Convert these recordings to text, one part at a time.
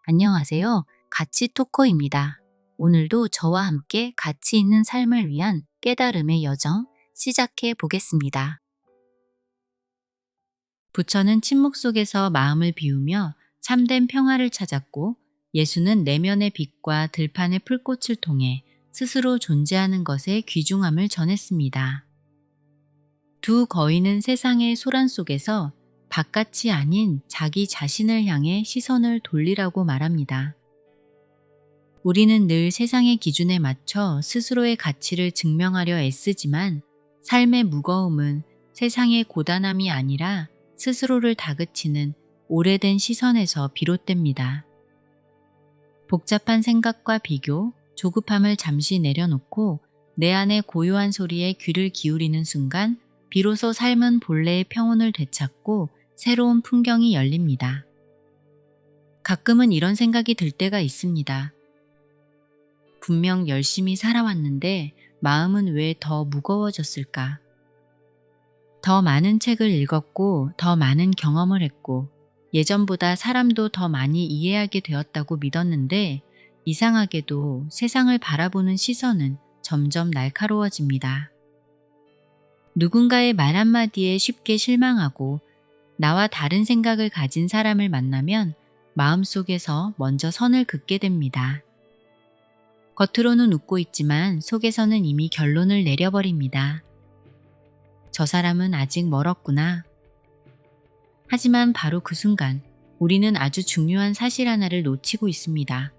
안녕하세요. 가치 토커입니다. 오늘도 저와 함께 가치 있는 삶을 위한 깨달음의 여정 시작해 보겠습니다. 부처는 침묵 속에서 마음을 비우며 참된 평화를 찾았고, 예수는 내면의 빛과 들판의 풀꽃을 통해 스스로 존재하는 것의 귀중함을 전했습니다. 두 거인은 세상의 소란 속에서 바깥이 아닌 자기 자신을 향해 시선을 돌리라고 말합니다. 우리는 늘 세상의 기준에 맞춰 스스로의 가치를 증명하려 애쓰지만, 삶의 무거움은 세상의 고단함이 아니라 스스로를 다그치는 오래된 시선에서 비롯됩니다. 복잡한 생각과 비교, 조급함을 잠시 내려놓고 내 안의 고요한 소리에 귀를 기울이는 순간, 비로소 삶은 본래의 평온을 되찾고 새로운 풍경이 열립니다. 가끔은 이런 생각이 들 때가 있습니다. 분명 열심히 살아왔는데 마음은 왜 더 무거워졌을까? 더 많은 책을 읽었고, 더 많은 경험을 했고, 예전보다 사람도 더 많이 이해하게 되었다고 믿었는데, 이상하게도 세상을 바라보는 시선은 점점 날카로워집니다. 누군가의 말 한마디에 쉽게 실망하고, 나와 다른 생각을 가진 사람을 만나면 마음속에서 먼저 선을 긋게 됩니다. 겉으로는 웃고 있지만 속에서는 이미 결론을 내려버립니다. 저 사람은 아직 멀었구나. 하지만 바로 그 순간 우리는 아주 중요한 사실 하나를 놓치고 있습니다.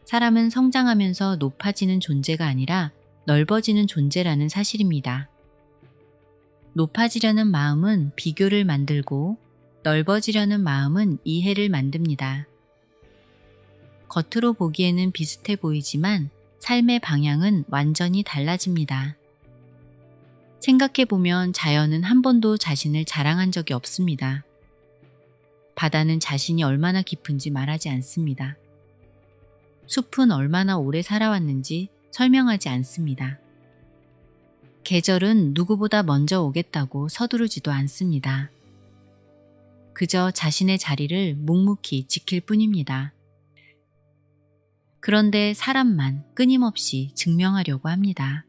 사람은 성장하면서 높아지는 존재가 아니라 넓어지는 존재라는 사실입니다. 높아지려는 마음은 비교를 만들고, 넓어지려는 마음은 이해를 만듭니다. 겉으로 보기에는 비슷해 보이지만 삶의 방향은 완전히 달라집니다. 생각해보면 자연은 한 번도 자신을 자랑한 적이 없습니다. 바다는 자신이 얼마나 깊은지 말하지 않습니다. 숲은 얼마나 오래 살아왔는지 설명하지 않습니다. 계절은 누구보다 먼저 오겠다고 서두르지도 않습니다. 그저 자신의 자리를 묵묵히 지킬 뿐입니다. 그런데 사람만 끊임없이 증명하려고 합니다.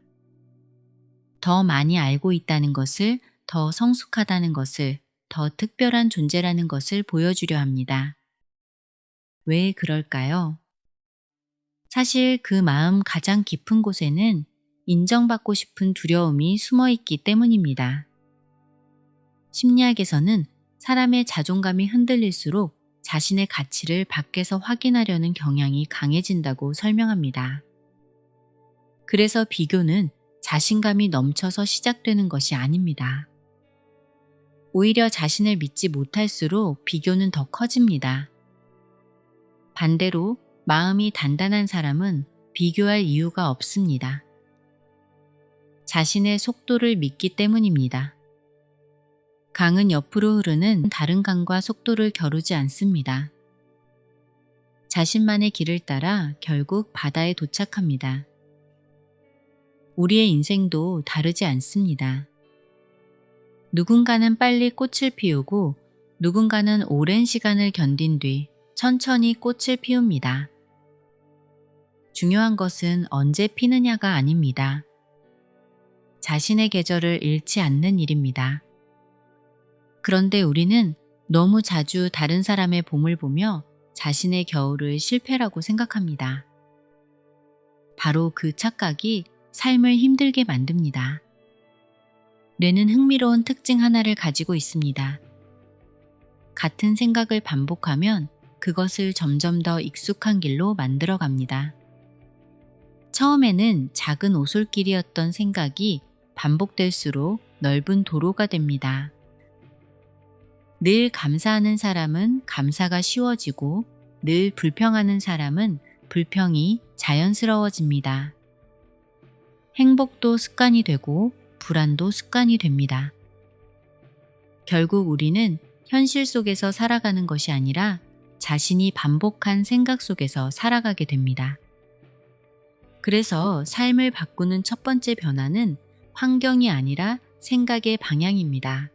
더 많이 알고 있다는 것을, 더 성숙하다는 것을, 더 특별한 존재라는 것을 보여주려 합니다. 왜 그럴까요? 사실 그 마음 가장 깊은 곳에는 인정받고 싶은 두려움이 숨어 있기 때문입니다. 심리학에서는 사람의 자존감이 흔들릴수록 자신의 가치를 밖에서 확인하려는 경향이 강해진다고 설명합니다. 그래서 비교는 자신감이 넘쳐서 시작되는 것이 아닙니다. 오히려 자신을 믿지 못할수록 비교는 더 커집니다. 반대로 마음이 단단한 사람은 비교할 이유가 없습니다. 자신의 속도를 믿기 때문입니다. 강은 옆으로 흐르는 다른 강과 속도를 겨루지 않습니다. 자신만의 길을 따라 결국 바다에 도착합니다. 우리의 인생도 다르지 않습니다. 누군가는 빨리 꽃을 피우고, 누군가는 오랜 시간을 견딘 뒤 천천히 꽃을 피웁니다. 중요한 것은 언제 피느냐가 아닙니다. 자신의 계절을 잃지 않는 일입니다. 그런데 우리는 너무 자주 다른 사람의 봄을 보며 자신의 겨울을 실패라고 생각합니다. 바로 그 착각이 삶을 힘들게 만듭니다. 뇌는 흥미로운 특징 하나를 가지고 있습니다. 같은 생각을 반복하면 그것을 점점 더 익숙한 길로 만들어 갑니다. 처음에는 작은 오솔길이었던 생각이 반복될수록 넓은 도로가 됩니다. 늘 감사하는 사람은 감사가 쉬워지고, 늘 불평하는 사람은 불평이 자연스러워집니다. 행복도 습관이 되고 불안도 습관이 됩니다. 결국 우리는 현실 속에서 살아가는 것이 아니라 자신이 반복한 생각 속에서 살아가게 됩니다. 그래서 삶을 바꾸는 첫 번째 변화는 환경이 아니라 생각의 방향입니다.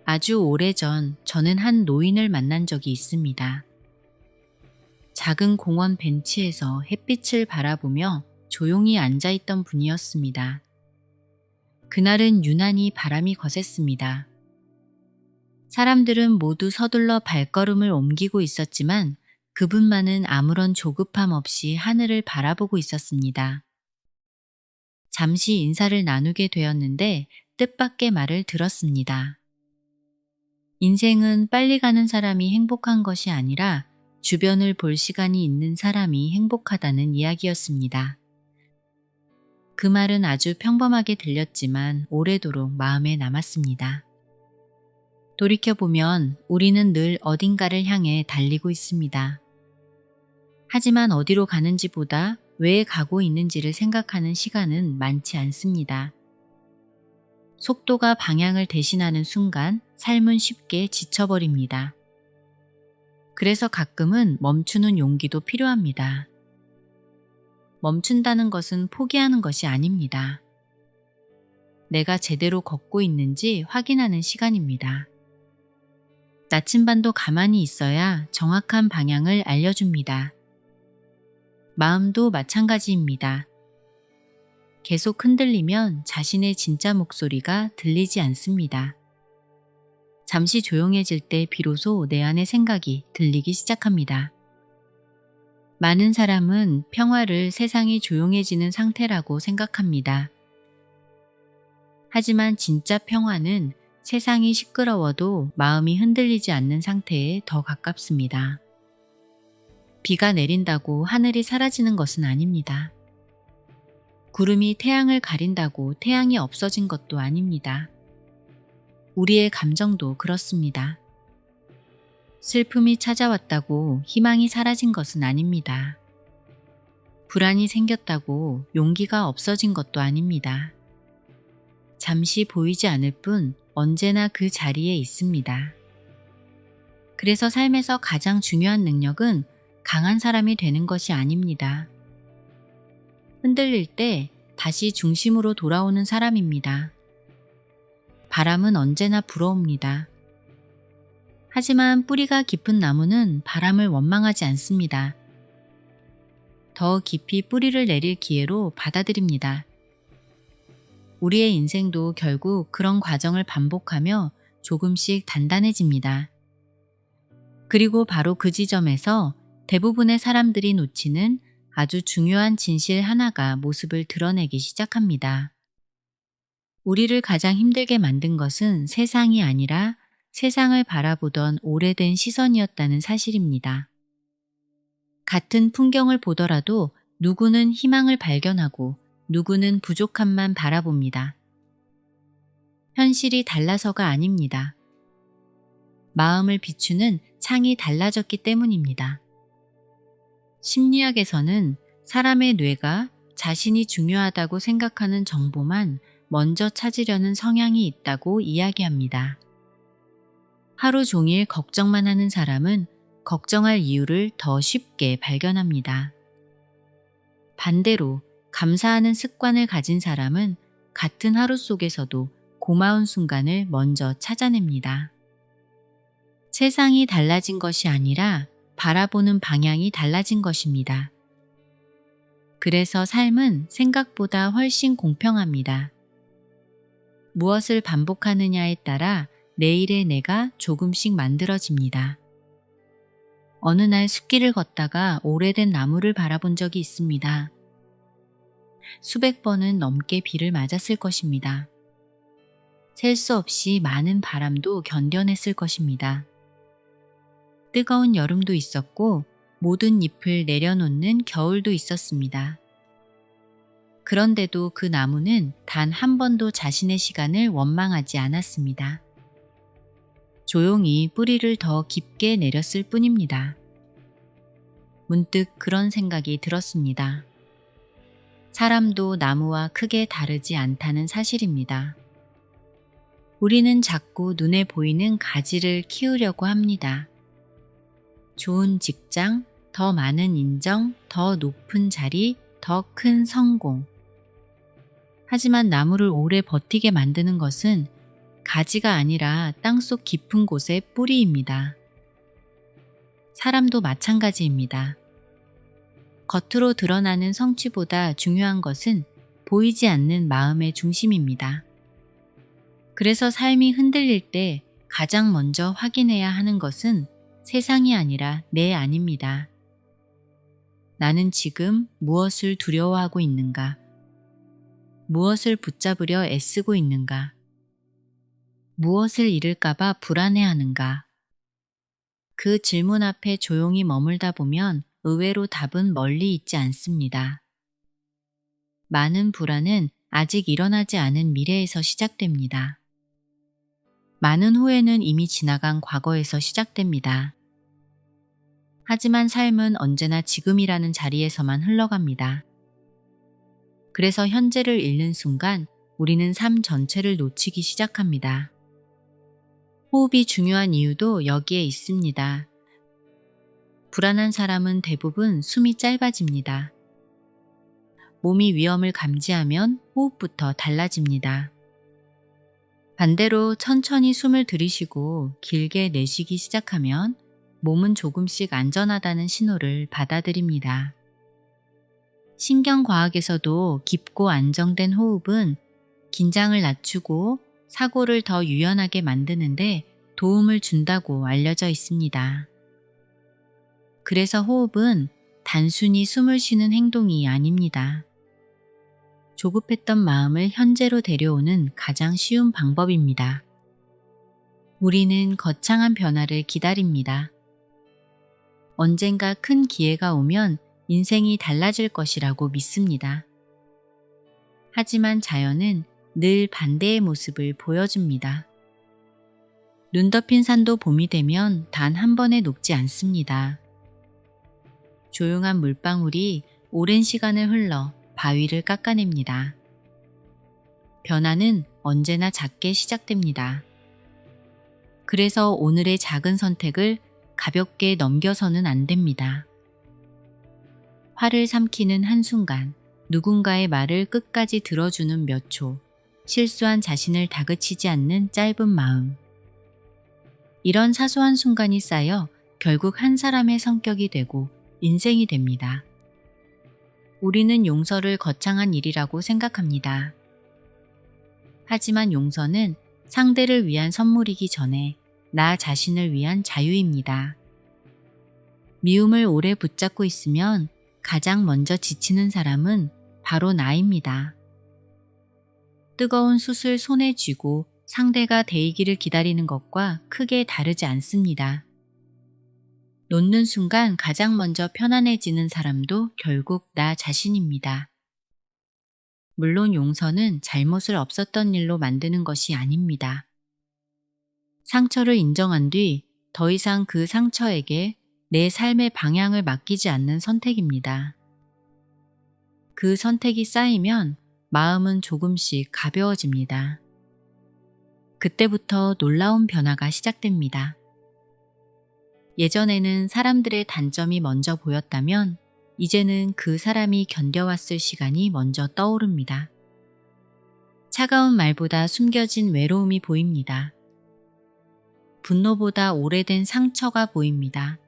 아주 오래전 저는 한 노인을 만난 적이 있습니다. 작은 공원 벤치에서 햇빛을 바라보며 조용히 앉아있던 분이었습니다. 그날은 유난히 바람이 거셌습니다. 사람들은 모두 서둘러 발걸음을 옮기고 있었지만 그분만은 아무런 조급함 없이 하늘을 바라보고 있었습니다. 잠시 인사를 나누게 되었는데 뜻밖의 말을 들었습니다. 인생은 빨리 가는 사람이 행복한 것이 아니라 주변을 볼 시간이 있는 사람이 행복하다는 이야기였습니다. 그 말은 아주 평범하게 들렸지만 오래도록 마음에 남았습니다. 돌이켜보면 우리는 늘 어딘가를 향해 달리고 있습니다. 하지만 어디로 가는지보다 왜 가고 있는지를 생각하는 시간은 많지 않습니다. 속도가 방향을 대신하는 순간 삶은 쉽게 지쳐버립니다. 그래서 가끔은 멈추는 용기도 필요합니다. 멈춘다는 것은 포기하는 것이 아닙니다. 내가 제대로 걷고 있는지 확인하는 시간입니다. 나침반도 가만히 있어야 정확한 방향을 알려줍니다. 마음도 마찬가지입니다. 계속 흔들리면 자신의 진짜 목소리가 들리지 않습니다. 잠시 조용해질 때 비로소 내 안의 생각이 들리기 시작합니다. 많은 사람은 평화를 세상이 조용해지는 상태라고 생각합니다. 하지만 진짜 평화는 세상이 시끄러워도 마음이 흔들리지 않는 상태에 더 가깝습니다. 비가 내린다고 하늘이 사라지는 것은 아닙니다. 구름이 태양을 가린다고 태양이 없어진 것도 아닙니다. 우리의 감정도 그렇습니다. 슬픔이 찾아왔다고 희망이 사라진 것은 아닙니다. 불안이 생겼다고 용기가 없어진 것도 아닙니다. 잠시 보이지 않을 뿐 언제나 그 자리에 있습니다. 그래서 삶에서 가장 중요한 능력은 강한 사람이 되는 것이 아닙니다. 흔들릴 때 다시 중심으로 돌아오는 사람입니다. 바람은 언제나 불어옵니다. 하지만 뿌리가 깊은 나무는 바람을 원망하지 않습니다. 더 깊이 뿌리를 내릴 기회로 받아들입니다. 우리의 인생도 결국 그런 과정을 반복하며 조금씩 단단해집니다. 그리고 바로 그 지점에서 대부분의 사람들이 놓치는 아주 중요한 진실 하나가 모습을 드러내기 시작합니다. 우리를 가장 힘들게 만든 것은 세상이 아니라 세상을 바라보던 오래된 시선이었다는 사실입니다. 같은 풍경을 보더라도 누구는 희망을 발견하고 누구는 부족함만 바라봅니다. 현실이 달라서가 아닙니다. 마음을 비추는 창이 달라졌기 때문입니다. 심리학에서는 사람의 뇌가 자신이 중요하다고 생각하는 정보만 먼저 찾으려는 성향이 있다고 이야기합니다. 하루 종일 걱정만 하는 사람은 걱정할 이유를 더 쉽게 발견합니다. 반대로 감사하는 습관을 가진 사람은 같은 하루 속에서도 고마운 순간을 먼저 찾아냅니다. 세상이 달라진 것이 아니라 바라보는 방향이 달라진 것입니다. 그래서 삶은 생각보다 훨씬 공평합니다. 무엇을 반복하느냐에 따라 내일의 내가 조금씩 만들어집니다. 어느 날 숲길을 걷다가 오래된 나무를 바라본 적이 있습니다. 수백 번은 넘게 비를 맞았을 것입니다. 셀 수 없이 많은 바람도 견뎌냈을 것입니다. 뜨거운 여름도 있었고 모든 잎을 내려놓는 겨울도 있었습니다. 그런데도 그 나무는 단 한 번도 자신의 시간을 원망하지 않았습니다. 조용히 뿌리를 더 깊게 내렸을 뿐입니다. 문득 그런 생각이 들었습니다. 사람도 나무와 크게 다르지 않다는 사실입니다. 우리는 자꾸 눈에 보이는 가지를 키우려고 합니다. 좋은 직장, 더 많은 인정, 더 높은 자리, 더 큰 성공. 하지만 나무를 오래 버티게 만드는 것은 가지가 아니라 땅속 깊은 곳의 뿌리입니다. 사람도 마찬가지입니다. 겉으로 드러나는 성취보다 중요한 것은 보이지 않는 마음의 중심입니다. 그래서 삶이 흔들릴 때 가장 먼저 확인해야 하는 것은 세상이 아니라 내 안입니다. 나는 지금 무엇을 두려워하고 있는가? 무엇을 붙잡으려 애쓰고 있는가? 무엇을 잃을까봐 불안해하는가? 그 질문 앞에 조용히 머물다 보면 의외로 답은 멀리 있지 않습니다. 많은 불안은 아직 일어나지 않은 미래에서 시작됩니다. 많은 후회는 이미 지나간 과거에서 시작됩니다. 하지만 삶은 언제나 지금이라는 자리에서만 흘러갑니다. 그래서 현재를 잃는 순간 우리는 삶 전체를 놓치기 시작합니다. 호흡이 중요한 이유도 여기에 있습니다. 불안한 사람은 대부분 숨이 짧아집니다. 몸이 위험을 감지하면 호흡부터 달라집니다. 반대로 천천히 숨을 들이쉬고 길게 내쉬기 시작하면 몸은 조금씩 안전하다는 신호를 받아들입니다. 신경과학에서도 깊고 안정된 호흡은 긴장을 낮추고 사고를 더 유연하게 만드는데 도움을 준다고 알려져 있습니다. 그래서 호흡은 단순히 숨을 쉬는 행동이 아닙니다. 조급했던 마음을 현재로 데려오는 가장 쉬운 방법입니다. 우리는 거창한 변화를 기다립니다. 언젠가 큰 기회가 오면 인생이 달라질 것이라고 믿습니다. 하지만 자연은 늘 반대의 모습을 보여줍니다. 눈 덮인 산도 봄이 되면 단 한 번에 녹지 않습니다. 조용한 물방울이 오랜 시간을 흘러 바위를 깎아냅니다. 변화는 언제나 작게 시작됩니다. 그래서 오늘의 작은 선택을 가볍게 넘겨서는 안 됩니다. 화를 삼키는 한순간, 누군가의 말을 끝까지 들어주는 몇 초, 실수한 자신을 다그치지 않는 짧은 마음. 이런 사소한 순간이 쌓여 결국 한 사람의 성격이 되고 인생이 됩니다. 우리는 용서를 거창한 일이라고 생각합니다. 하지만 용서는 상대를 위한 선물이기 전에 나 자신을 위한 자유입니다. 미움을 오래 붙잡고 있으면 가장 먼저 지치는 사람은 바로 나입니다. 뜨거운 숯을 손에 쥐고 상대가 데이기를 기다리는 것과 크게 다르지 않습니다. 놓는 순간 가장 먼저 편안해지는 사람도 결국 나 자신입니다. 물론 용서는 잘못을 없었던 일로 만드는 것이 아닙니다. 상처를 인정한 뒤 더 이상 그 상처에게 내 삶의 방향을 맡기지 않는 선택입니다. 그 선택이 쌓이면 마음은 조금씩 가벼워집니다. 그때부터 놀라운 변화가 시작됩니다. 예전에는 사람들의 단점이 먼저 보였다면 이제는 그 사람이 견뎌왔을 시간이 먼저 떠오릅니다. 차가운 말보다 숨겨진 외로움이 보입니다. 분노보다 오래된 상처가 보입니다.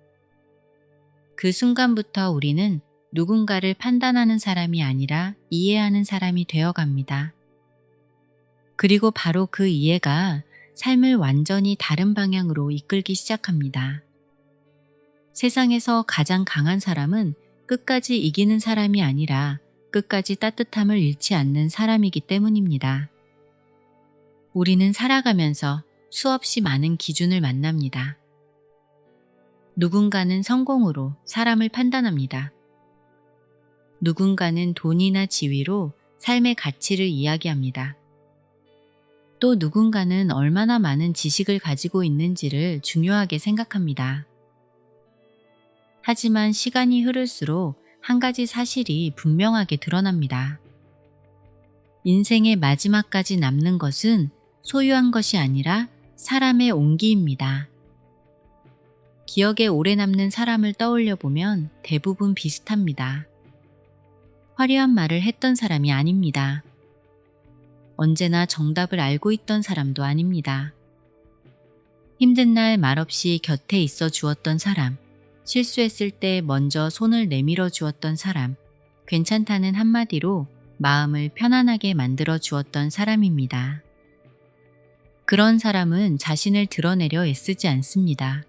그 순간부터 우리는 누군가를 판단하는 사람이 아니라 이해하는 사람이 되어갑니다. 그리고 바로 그 이해가 삶을 완전히 다른 방향으로 이끌기 시작합니다. 세상에서 가장 강한 사람은 끝까지 이기는 사람이 아니라 끝까지 따뜻함을 잃지 않는 사람이기 때문입니다. 우리는 살아가면서 수없이 많은 기준을 만납니다. 누군가는 성공으로 사람을 판단합니다. 누군가는 돈이나 지위로 삶의 가치를 이야기합니다. 또 누군가는 얼마나 많은 지식을 가지고 있는지를 중요하게 생각합니다. 하지만 시간이 흐를수록 한 가지 사실이 분명하게 드러납니다. 인생의 마지막까지 남는 것은 소유한 것이 아니라 사람의 온기입니다. 기억에 오래 남는 사람을 떠올려 보면 대부분 비슷합니다. 화려한 말을 했던 사람이 아닙니다. 언제나 정답을 알고 있던 사람도 아닙니다. 힘든 날 말없이 곁에 있어 주었던 사람, 실수했을 때 먼저 손을 내밀어 주었던 사람, 괜찮다는 한마디로 마음을 편안하게 만들어 주었던 사람입니다. 그런 사람은 자신을 드러내려 애쓰지 않습니다.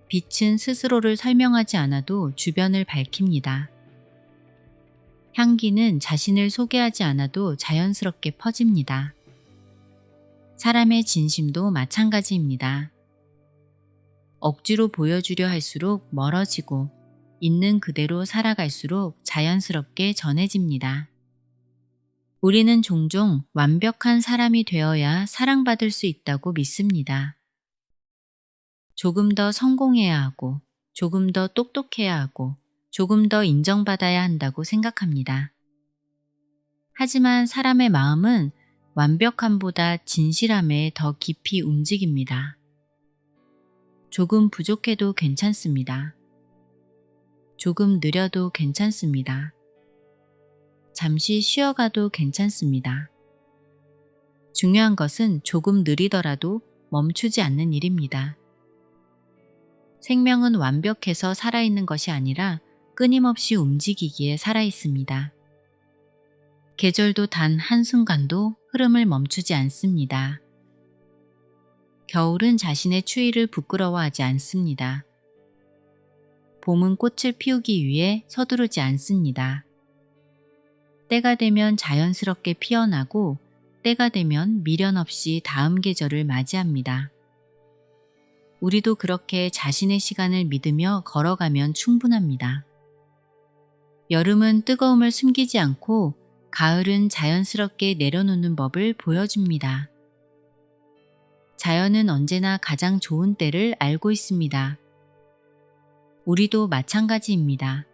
빛은 스스로를 설명하지 않아도 주변을 밝힙니다. 향기는 자신을 소개하지 않아도 자연스럽게 퍼집니다. 사람의 진심도 마찬가지입니다. 억지로 보여주려 할수록 멀어지고 있는 그대로 살아갈수록 자연스럽게 전해집니다. 우리는 종종 완벽한 사람이 되어야 사랑받을 수 있다고 믿습니다. 조금 더 성공해야 하고, 조금 더 똑똑해야 하고, 조금 더 인정받아야 한다고 생각합니다. 하지만 사람의 마음은 완벽함보다 진실함에 더 깊이 움직입니다. 조금 부족해도 괜찮습니다. 조금 느려도 괜찮습니다. 잠시 쉬어가도 괜찮습니다. 중요한 것은 조금 느리더라도 멈추지 않는 일입니다. 생명은 완벽해서 살아있는 것이 아니라 끊임없이 움직이기에 살아있습니다. 계절도 단 한순간도 흐름을 멈추지 않습니다. 겨울은 자신의 추위를 부끄러워하지 않습니다. 봄은 꽃을 피우기 위해 서두르지 않습니다. 때가 되면 자연스럽게 피어나고 때가 되면 미련 없이 다음 계절을 맞이합니다. 우리도 그렇게 자신의 시간을 믿으며 걸어가면 충분합니다. 여름은 뜨거움을 숨기지 않고 가을은 자연스럽게 내려놓는 법을 보여줍니다. 자연은 언제나 가장 좋은 때를 알고 있습니다. 우리도 마찬가지입니다.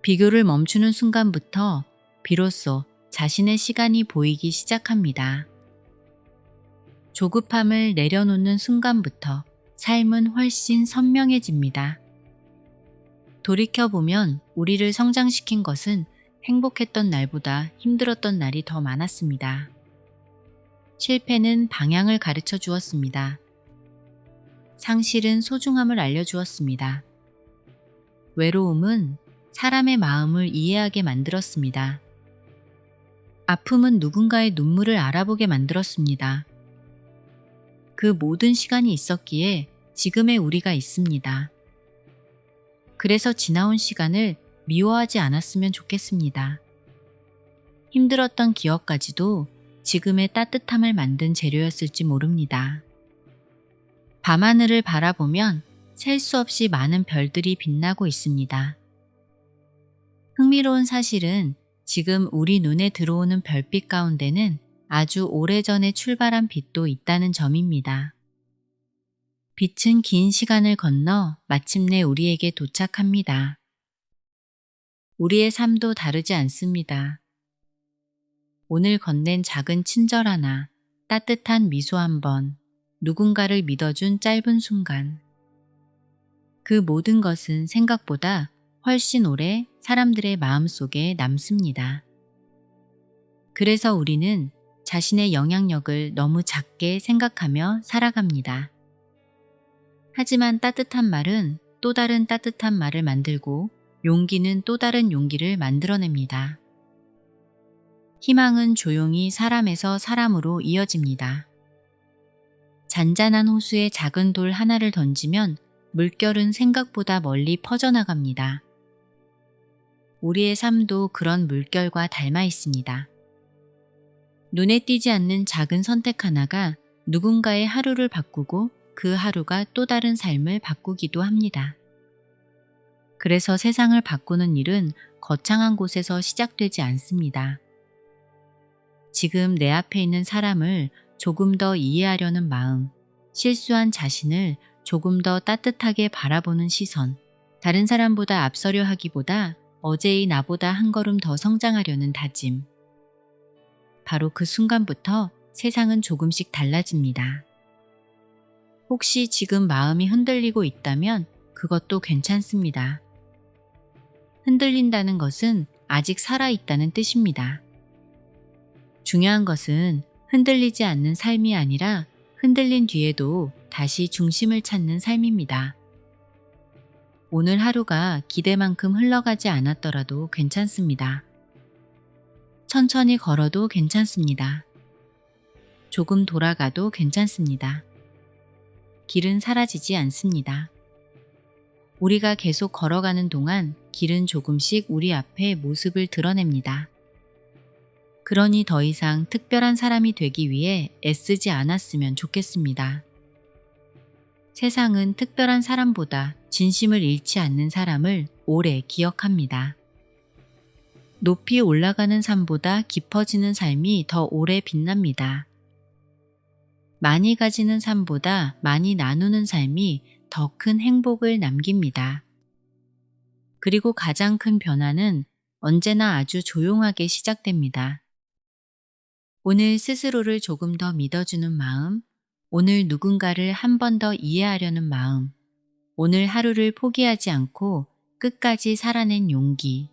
비교를 멈추는 순간부터 비로소 자신의 시간이 보이기 시작합니다. 조급함을 내려놓는 순간부터 삶은 훨씬 선명해집니다. 돌이켜보면 우리를 성장시킨 것은 행복했던 날보다 힘들었던 날이 더 많았습니다. 실패는 방향을 가르쳐 주었습니다. 상실은 소중함을 알려주었습니다. 외로움은 사람의 마음을 이해하게 만들었습니다. 아픔은 누군가의 눈물을 알아보게 만들었습니다. 그 모든 시간이 있었기에 지금의 우리가 있습니다. 그래서 지나온 시간을 미워하지 않았으면 좋겠습니다. 힘들었던 기억까지도 지금의 따뜻함을 만든 재료였을지 모릅니다. 밤하늘을 바라보면 셀 수 없이 많은 별들이 빛나고 있습니다. 흥미로운 사실은 지금 우리 눈에 들어오는 별빛 가운데는 아주 오래전에 출발한 빛도 있다는 점입니다. 빛은 긴 시간을 건너 마침내 우리에게 도착합니다. 우리의 삶도 다르지 않습니다. 오늘 건넨 작은 친절 하나, 따뜻한 미소 한 번, 누군가를 믿어준 짧은 순간. 그 모든 것은 생각보다 훨씬 오래 사람들의 마음속에 남습니다. 그래서 우리는 자신의 영향력을 너무 작게 생각하며 살아갑니다. 하지만 따뜻한 말은 또 다른 따뜻한 말을 만들고 용기는 또 다른 용기를 만들어냅니다. 희망은 조용히 사람에서 사람으로 이어집니다. 잔잔한 호수에 작은 돌 하나를 던지면 물결은 생각보다 멀리 퍼져나갑니다. 우리의 삶도 그런 물결과 닮아 있습니다. 눈에 띄지 않는 작은 선택 하나가 누군가의 하루를 바꾸고 그 하루가 또 다른 삶을 바꾸기도 합니다. 그래서 세상을 바꾸는 일은 거창한 곳에서 시작되지 않습니다. 지금 내 앞에 있는 사람을 조금 더 이해하려는 마음, 실수한 자신을 조금 더 따뜻하게 바라보는 시선, 다른 사람보다 앞서려 하기보다 어제의 나보다 한 걸음 더 성장하려는 다짐. 바로 그 순간부터 세상은 조금씩 달라집니다. 혹시 지금 마음이 흔들리고 있다면 그것도 괜찮습니다. 흔들린다는 것은 아직 살아있다는 뜻입니다. 중요한 것은 흔들리지 않는 삶이 아니라 흔들린 뒤에도 다시 중심을 찾는 삶입니다. 오늘 하루가 기대만큼 흘러가지 않았더라도 괜찮습니다. 천천히 걸어도 괜찮습니다. 조금 돌아가도 괜찮습니다. 길은 사라지지 않습니다. 우리가 계속 걸어가는 동안 길은 조금씩 우리 앞에 모습을 드러냅니다. 그러니 더 이상 특별한 사람이 되기 위해 애쓰지 않았으면 좋겠습니다. 세상은 특별한 사람보다 진심을 잃지 않는 사람을 오래 기억합니다. 높이 올라가는 산보다 깊어지는 삶이 더 오래 빛납니다. 많이 가지는 삶보다 많이 나누는 삶이 더 큰 행복을 남깁니다. 그리고 가장 큰 변화는 언제나 아주 조용하게 시작됩니다. 오늘 스스로를 조금 더 믿어주는 마음, 오늘 누군가를 한 번 더 이해하려는 마음, 오늘 하루를 포기하지 않고 끝까지 살아낸 용기.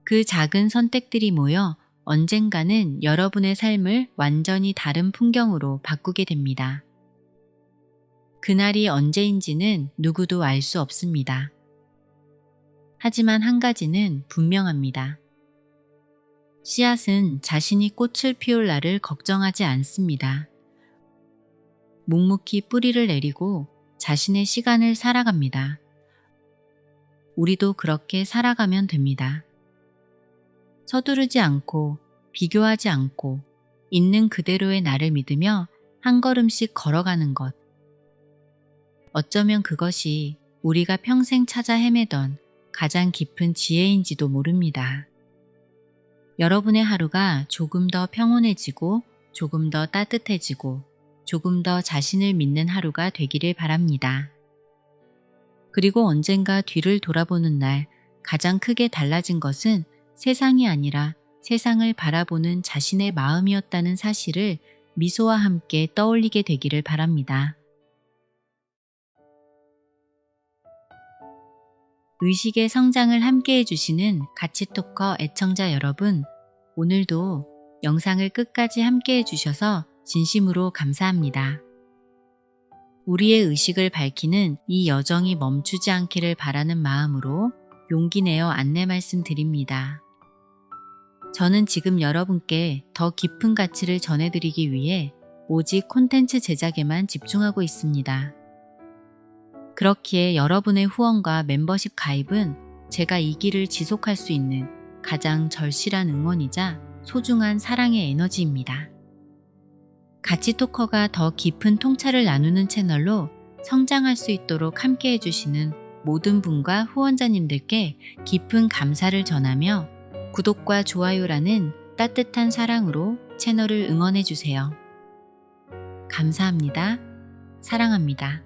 그 작은 선택들이 모여 언젠가는 여러분의 삶을 완전히 다른 풍경으로 바꾸게 됩니다. 그날이 언제인지는 누구도 알 수 없습니다. 하지만 한 가지는 분명합니다. 씨앗은 자신이 꽃을 피울 날을 걱정하지 않습니다. 묵묵히 뿌리를 내리고 자신의 시간을 살아갑니다. 우리도 그렇게 살아가면 됩니다. 서두르지 않고 비교하지 않고 있는 그대로의 나를 믿으며 한 걸음씩 걸어가는 것. 어쩌면 그것이 우리가 평생 찾아 헤매던 가장 깊은 지혜인지도 모릅니다. 여러분의 하루가 조금 더 평온해지고 조금 더 따뜻해지고 조금 더 자신을 믿는 하루가 되기를 바랍니다. 그리고 언젠가 뒤를 돌아보는 날 가장 크게 달라진 것은 세상이 아니라 세상을 바라보는 자신의 마음이었다는 사실을 미소와 함께 떠올리게 되기를 바랍니다. 의식의 성장을 함께 해주시는 가치토커 애청자 여러분, 오늘도 영상을 끝까지 함께 해주셔서 진심으로 감사합니다. 우리의 의식을 밝히는 이 여정이 멈추지 않기를 바라는 마음으로 용기 내어 안내 말씀드립니다. 저는 지금 여러분께 더 깊은 가치를 전해드리기 위해 오직 콘텐츠 제작에만 집중하고 있습니다. 그렇기에 여러분의 후원과 멤버십 가입은 제가 이 길을 지속할 수 있는 가장 절실한 응원이자 소중한 사랑의 에너지입니다. 가치토커가 더 깊은 통찰을 나누는 채널로 성장할 수 있도록 함께 해주시는 모든 분과 후원자님들께 깊은 감사를 전하며 구독과 좋아요라는 따뜻한 사랑으로 채널을 응원해주세요. 감사합니다. 사랑합니다.